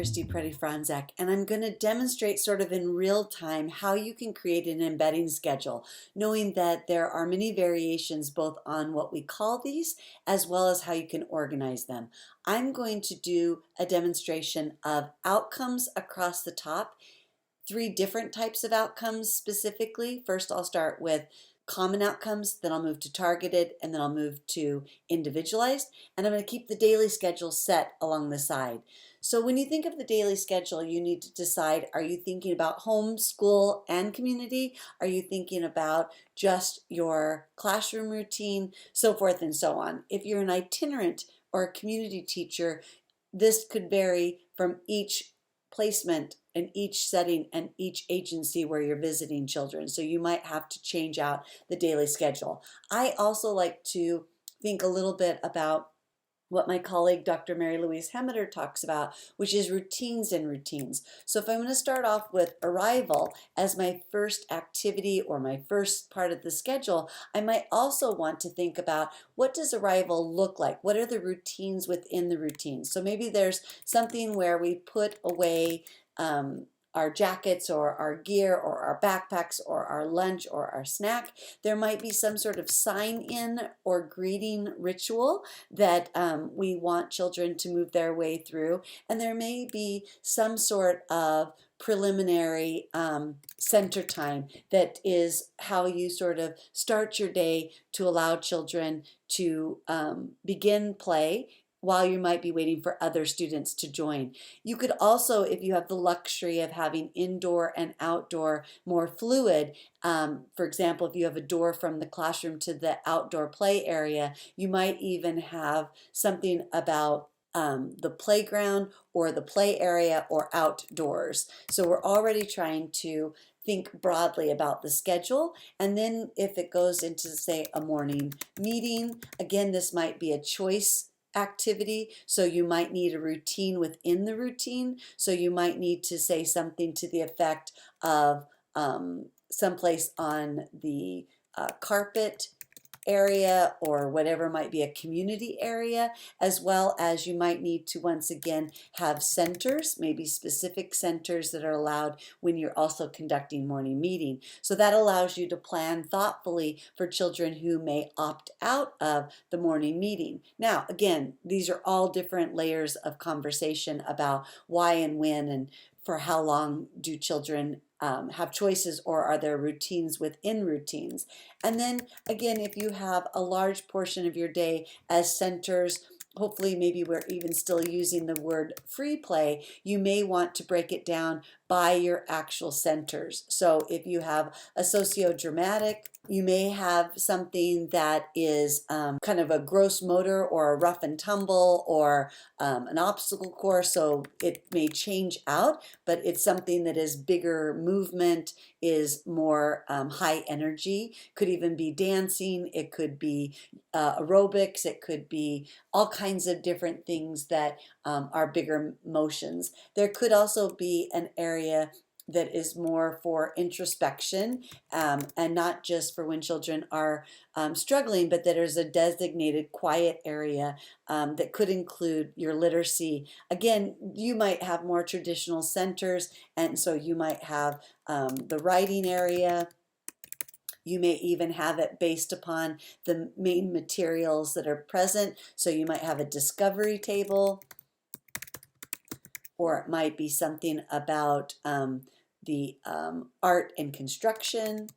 Christy Pretti-Frontczak, and I'm going to demonstrate sort of in real time how you can create an embedding schedule, knowing that there are many variations both on what we call these as well as how you can organize them. I'm going to do a demonstration of outcomes across the top, 3 different types of outcomes specifically. First, I'll start with common outcomes, then I'll move to targeted, and then I'll move to individualized, and I'm going to keep the daily schedule set along the side. So when you think of the daily schedule, you need to decide, are you thinking about home, school, and community? Are you thinking about just your classroom routine, so forth and so on? If you're an itinerant or a community teacher, this could vary from each placement in each setting and each agency where you're visiting children. So you might have to change out the daily schedule. I also like to think a little bit about what my colleague Dr. Mary Louise Hemeter talks about, which is routines and routines. So if I'm going to start off with arrival as my first activity or my first part of the schedule, I might also want to think about, what does arrival look like? What are the routines within the routines? So maybe there's something where we put away our jackets or our gear or our backpacks or our lunch or our snack. There might be some sort of sign-in or greeting ritual that we want children to move their way through, and there may be some sort of preliminary center time that is how you sort of start your day to allow children to begin play while you might be waiting for other students to join. You could also, if you have the luxury of having indoor and outdoor more fluid, for example, if you have a door from the classroom to the outdoor play area, you might even have something about the playground or the play area or outdoors. So we're already trying to think broadly about the schedule. And then if it goes into, say, a morning meeting, again, this might be a choice activity, so you might need a routine within the routine. So you might need to say something to the effect of someplace on the carpet area or whatever might be a community area, as well as you might need to once again have centers, maybe specific centers that are allowed when you're also conducting morning meeting. So that allows you to plan thoughtfully for children who may opt out of the morning meeting. Now, again, these are all different layers of conversation about why and when and for how long do children have choices, or are there routines within routines? And then again, if you have a large portion of your day as centers, hopefully maybe we're even still using the word free play, you may want to break it down by your actual centers. So if you have a socio-dramatic, you may have something that is kind of a gross motor or a rough and tumble or an obstacle course, so it may change out, but it's something that is bigger movement, is more high energy, could even be dancing, it could be aerobics, it could be all kinds of different things that are bigger motions. There could also be an area that is more for introspection and not just for when children are struggling, but that there's a designated quiet area that could include your literacy. Again, you might have more traditional centers, and so you might have the writing area. You may even have it based upon the main materials that are present. So you might have a discovery table, or it might be something about the art and construction.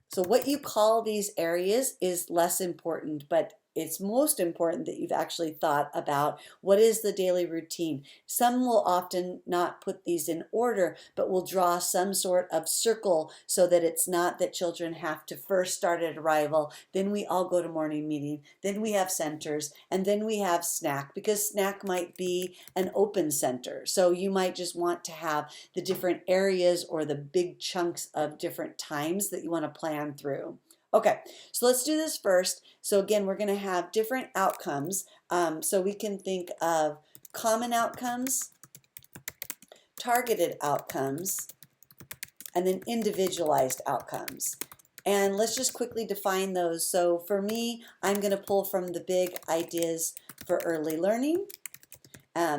So what you call these areas is less important, but it's most important that you've actually thought about what is the daily routine. Some will often not put these in order, but will draw some sort of circle so that it's not that children have to first start at arrival, then we all go to morning meeting, then we have centers, and then we have snack, because snack might be an open center. So you might just want to have the different areas or the big chunks of different times that you want to plan through. Okay, so let's do this first. So again, we're going to have different outcomes. So we can think of common outcomes, targeted outcomes, and then individualized outcomes. And let's just quickly define those. So for me, I'm going to pull from the big ideas for early learning.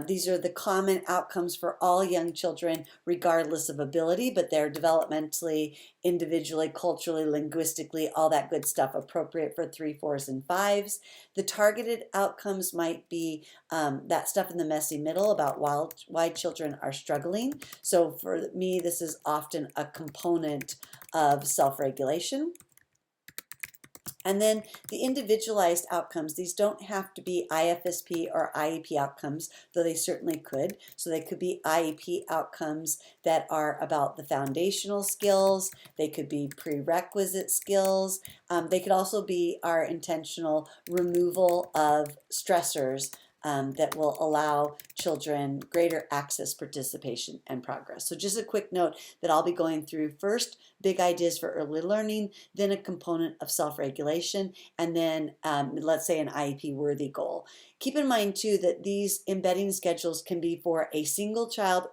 These are the common outcomes for all young children, regardless of ability, but they're developmentally, individually, culturally, linguistically, all that good stuff appropriate for 3, 4s, and 5s. The targeted outcomes might be that stuff in the messy middle about why children are struggling. So for me, this is often a component of self-regulation. And then the individualized outcomes, these don't have to be IFSP or IEP outcomes, though they certainly could. So they could be IEP outcomes that are about the foundational skills. They could be prerequisite skills. They could also be our intentional removal of stressors that will allow children greater access, participation, and progress. So just a quick note that I'll be going through first, big ideas for early learning, then a component of self-regulation, and then let's say an IEP worthy goal. Keep in mind too that these embedding schedules can be for a single child,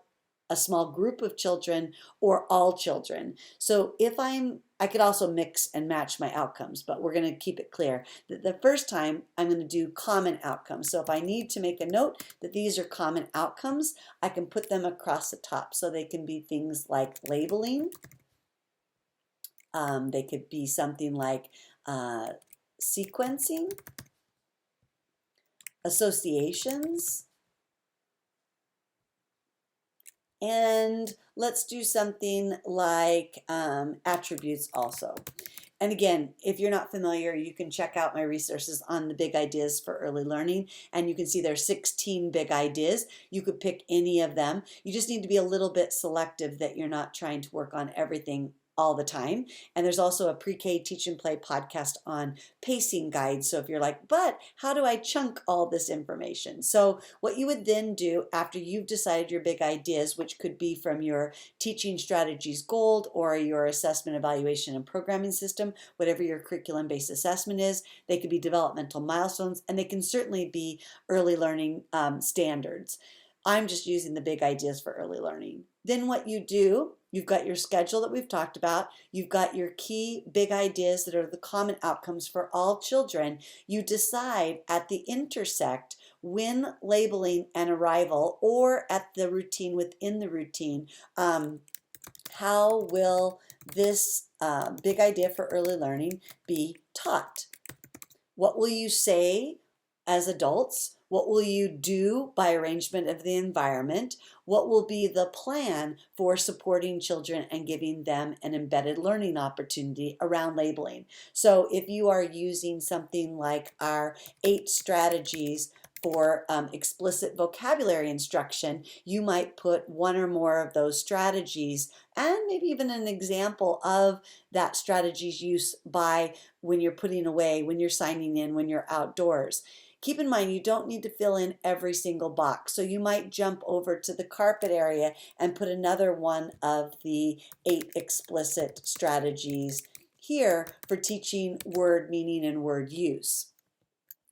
a small group of children, or all children. So I could also mix and match my outcomes, but we're going to keep it clear that the first time I'm going to do common outcomes. So if I need to make a note that these are common outcomes, I can put them across the top. So they can be things like labeling. They could be something like sequencing, associations, and let's do something like attributes also. And again, if you're not familiar, you can check out my resources on the big ideas for early learning, and you can see there's 16 big ideas. You could pick any of them. You just need to be a little bit selective that you're not trying to work on everything all the time. And there's also a pre-K teach and play podcast on pacing guides. So if you're like, but how do I chunk all this information? So what you would then do after you've decided your big ideas, which could be from your teaching strategies gold or your assessment, evaluation, and programming system, whatever your curriculum-based assessment is, they could be developmental milestones, and they can certainly be early learning standards. I'm just using the big ideas for early learning. Then what you do, you've got your schedule that we've talked about. You've got your key big ideas that are the common outcomes for all children. You decide at the intersect when labeling an arrival or at the routine within the routine, how will this big idea for early learning be taught? What will you say as adults? What will you do by arrangement of the environment? What will be the plan for supporting children and giving them an embedded learning opportunity around labeling? So if you are using something like our 8 strategies for explicit vocabulary instruction, you might put one or more of those strategies and maybe even an example of that strategy's use by when you're putting away, when you're signing in, when you're outdoors. Keep in mind, you don't need to fill in every single box. So you might jump over to the carpet area and put another one of the 8 explicit strategies here for teaching word meaning and word use.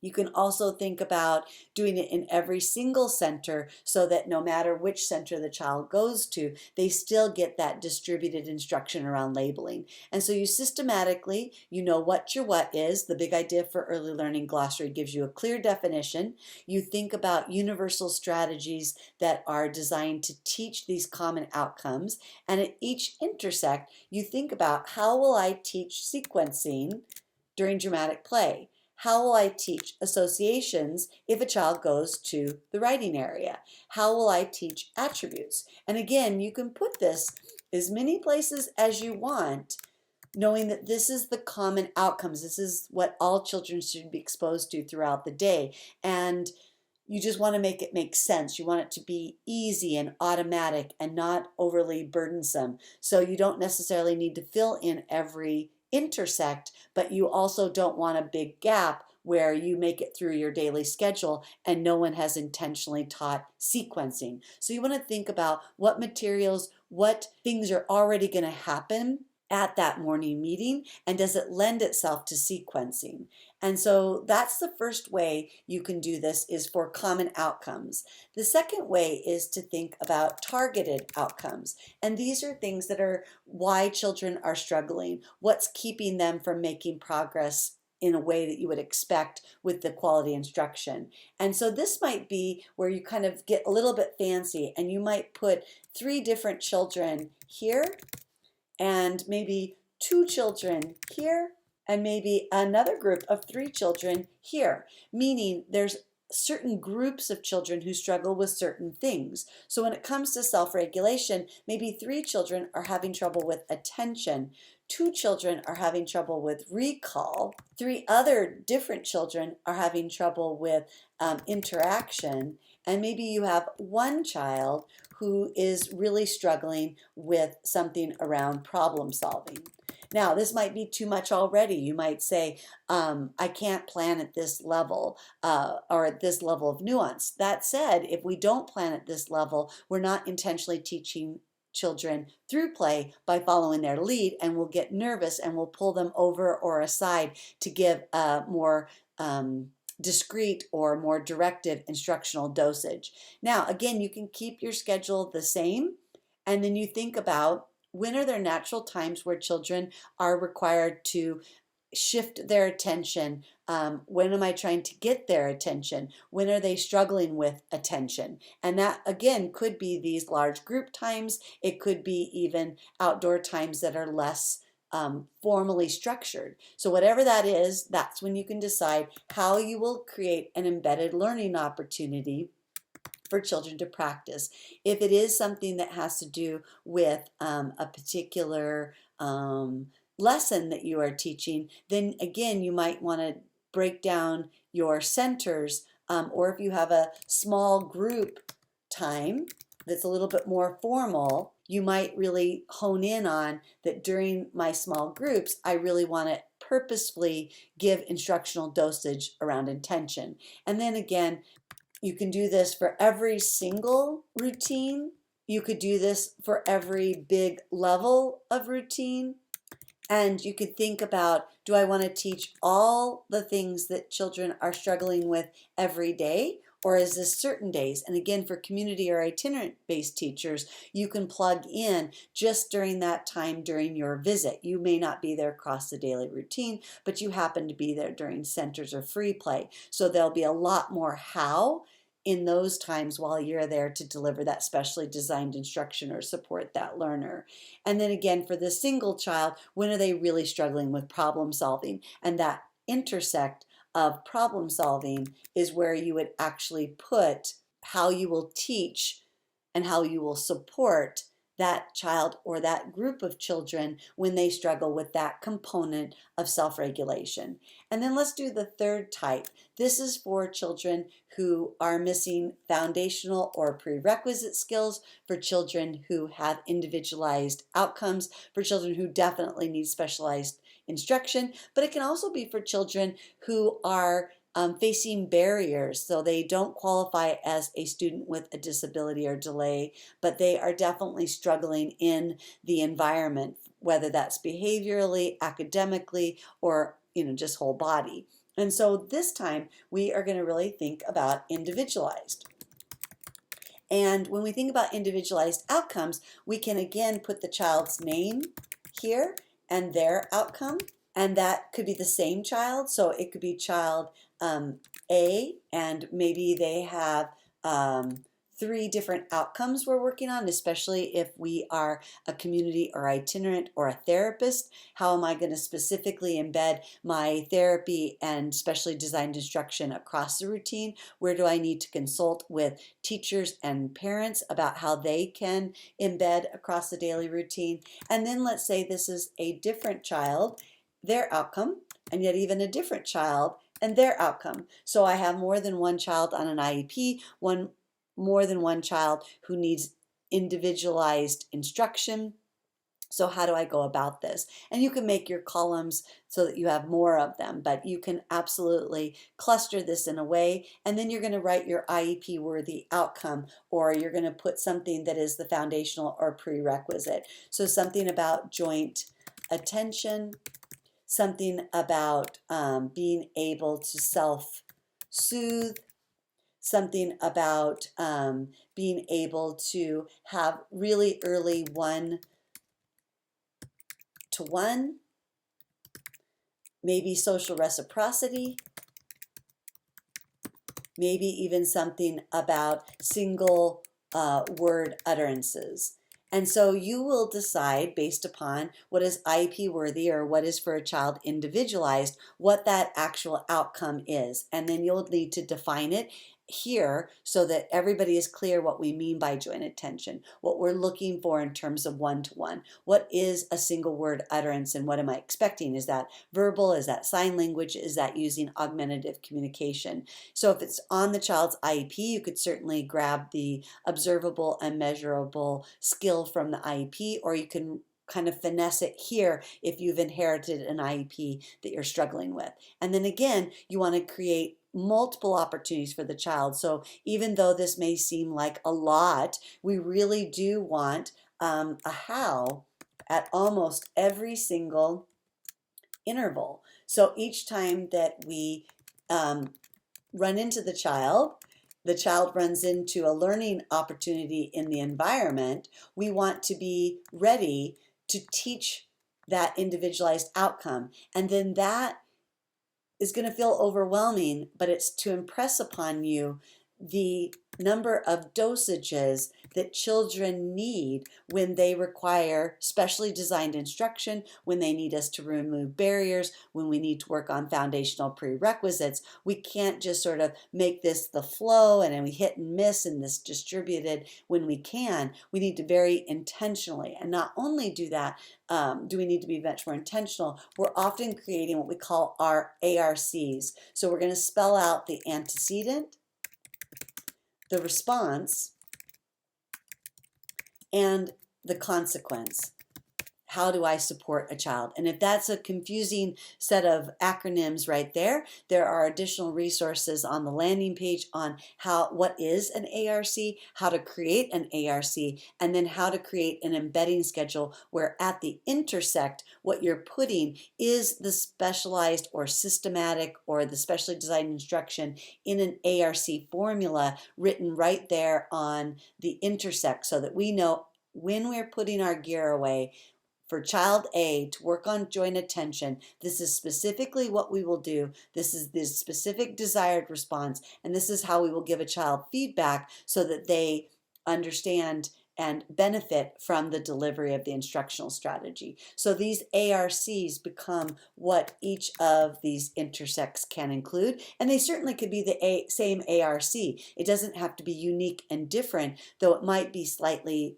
You can also think about doing it in every single center so that no matter which center the child goes to, they still get that distributed instruction around labeling. And so you systematically, you know what your what is. The big idea for early learning glossary gives you a clear definition. You think about universal strategies that are designed to teach these common outcomes. And at each intersect, you think about how will I teach sequencing during dramatic play? How will I teach associations if a child goes to the writing area? How will I teach attributes? And again, you can put this as many places as you want, knowing that this is the common outcomes. This is what all children should be exposed to throughout the day. And you just want to make it make sense. You want it to be easy and automatic and not overly burdensome. So you don't necessarily need to fill in every intersect, but you also don't want a big gap where you make it through your daily schedule and no one has intentionally taught sequencing. So you want to think about what materials, what things are already going to happen at that morning meeting, and does it lend itself to sequencing? And so that's the first way you can do this, is for common outcomes. The second way is to think about targeted outcomes. And these are things that are why children are struggling, what's keeping them from making progress in a way that you would expect with the quality instruction. And so this might be where you kind of get a little bit fancy, and you might put 3 different children here, and maybe 2 children here, and maybe another group of 3 children here, meaning there's certain groups of children who struggle with certain things. So when it comes to self-regulation, maybe 3 children are having trouble with attention, 2 children are having trouble with recall, 3 other different children are having trouble with interaction, and maybe you have 1 child who is really struggling with something around problem solving. Now, this might be too much already. You might say, I can't plan at this level or at this level of nuance. That said, if we don't plan at this level, we're not intentionally teaching children through play by following their lead, and we'll get nervous and we'll pull them over or aside to give a more discrete or more directive instructional dosage. Now, again, you can keep your schedule the same, and then you think about, when are there natural times where children are required to shift their attention? When am I trying to get their attention? When are they struggling with attention? And that, again, could be these large group times. It could be even outdoor times that are less formally structured. So whatever that is, that's when you can decide how you will create an embedded learning opportunity for children to practice. If it is something that has to do with a particular lesson that you are teaching, then again, you might want to break down your centers, or if you have a small group time that's a little bit more formal, you might really hone in on that during my small groups, I really want to purposefully give instructional dosage around intention. And then again, you can do this for every single routine. You could do this for every big level of routine. And you could think about, do I want to teach all the things that children are struggling with every day? Or is this certain days? And again, for community or itinerant-based teachers, you can plug in just during that time during your visit. You may not be there across the daily routine, but you happen to be there during centers or free play. So there'll be a lot more how in those times while you're there to deliver that specially designed instruction or support that learner. And then again, for the single child, when are they really struggling with problem solving? And that intersect of problem solving is where you would actually put how you will teach and how you will support that child or that group of children when they struggle with that component of self-regulation. And then let's do the third type. This is for children who are missing foundational or prerequisite skills, for children who have individualized outcomes, for children who definitely need specialized instruction, but it can also be for children who are facing barriers, so they don't qualify as a student with a disability or delay, but they are definitely struggling in the environment, whether that's behaviorally, academically, or just whole body. And so this time we are going to really think about individualized. And when we think about individualized outcomes, we can again put the child's name here and their outcome, and that could be the same child. So it could be child A, and maybe they have 3 different outcomes we're working on, especially if we are a community or itinerant or a therapist. How am I going to specifically embed my therapy and specially designed instruction across the routine? Where do I need to consult with teachers and parents about how they can embed across the daily routine? And then let's say this is a different child, their outcome, and yet even a different child and their outcome. So I have more than one child on an IEP, more than one child who needs individualized instruction. So how do I go about this? And you can make your columns so that you have more of them, but you can absolutely cluster this in a way, and then you're going to write your IEP worthy outcome, or you're going to put something that is the foundational or prerequisite. So something about joint attention, something about being able to self-soothe, something about being able to have really early one-to-one maybe social reciprocity, maybe even something about single word utterances. And so you will decide based upon what is IEP worthy or what is for a child individualized, what that actual outcome is. And then you'll need to define it here so that everybody is clear what we mean by joint attention, what we're looking for in terms of one-to-one. What is a single word utterance and what am I expecting? Is that verbal? Is that sign language? Is that using augmentative communication? So if it's on the child's IEP, you could certainly grab the observable and measurable skill from the IEP, or you can kind of finesse it here if you've inherited an IEP that you're struggling with. And then again, you want to create multiple opportunities for the child. So even though this may seem like a lot, we really do want a how at almost every single interval. So each time that we run into the child runs into a learning opportunity in the environment, we want to be ready to teach that individualized outcome. And then that is going to feel overwhelming, but it's to impress upon you the number of dosages that children need when they require specially designed instruction, when they need us to remove barriers, when we need to work on foundational prerequisites. We can't just sort of make this the flow and then we hit and miss and this distributed when we can. We need to very intentionally, and not only do that, do we need to be much more intentional, we're often creating what we call our ARCs. So we're going to spell out the antecedent, the response, and the consequence. How do I support a child? And if that's a confusing set of acronyms right there, there are additional resources on the landing page on what is an ARC, how to create an ARC, and then how to create an embedding schedule where at the intersect, what you're putting is the specialized or systematic or the specially designed instruction in an ARC formula written right there on the intersect so that we know when we're putting our gear away, for child A to work on joint attention, this is specifically what we will do. This is the specific desired response, and this is how we will give a child feedback so that they understand and benefit from the delivery of the instructional strategy. So these ARCs become what each of these intersects can include, and they certainly could be the same ARC. It doesn't have to be unique and different, though it might be slightly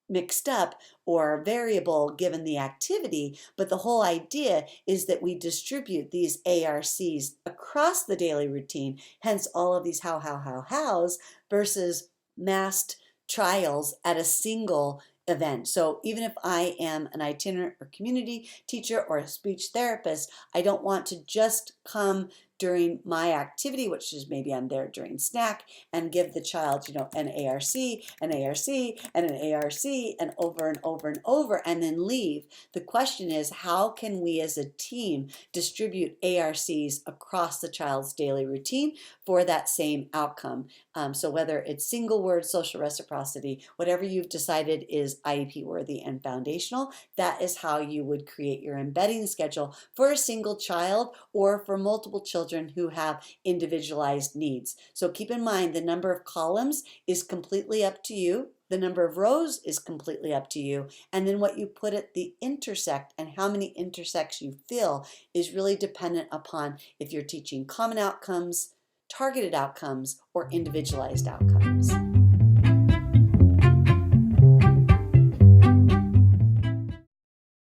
mixed up or variable given the activity, but the whole idea is that we distribute these ARCs across the daily routine, hence all of these hows versus massed trials at a single event. So even if I am an itinerant or community teacher or a speech therapist, I don't want to just come during my activity, which is maybe I'm there during snack, and give the child, an ARC, an ARC, and an ARC, and over, and then leave. The question is, how can we as a team distribute ARCs across the child's daily routine for that same outcome? So whether it's single word, social reciprocity, whatever you've decided is IEP worthy and foundational, that is how you would create your embedding schedule for a single child or for multiple children who have individualized needs. So keep in mind the number of columns is completely up to you. The number of rows is completely up to you. And then what you put at the intersect and how many intersects you fill is really dependent upon if you're teaching common outcomes, targeted outcomes, or individualized outcomes.